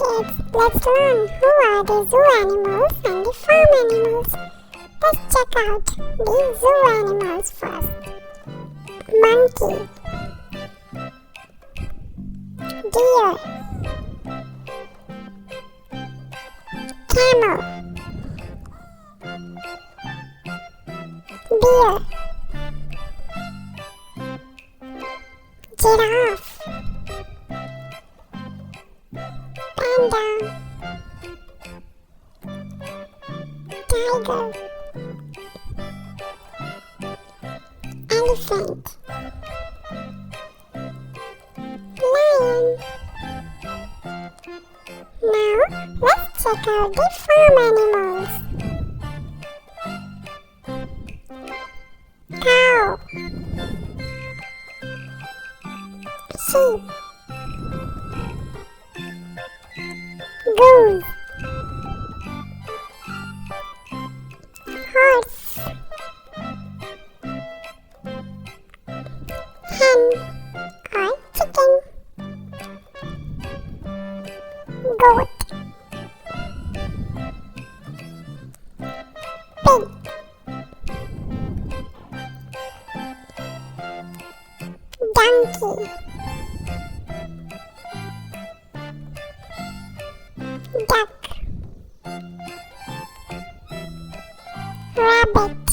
kids, let's learn who are the zoo animals and the farm animals. Let's check out the zoo animals first. Monkey, deer, camel, bear, giraffe, panda, tiger, elephant, lion. Now, let's check out the farm animals. Cow, sheep, goose, horse, hen or chicken, goat, pig, donkey, duck, rabbit,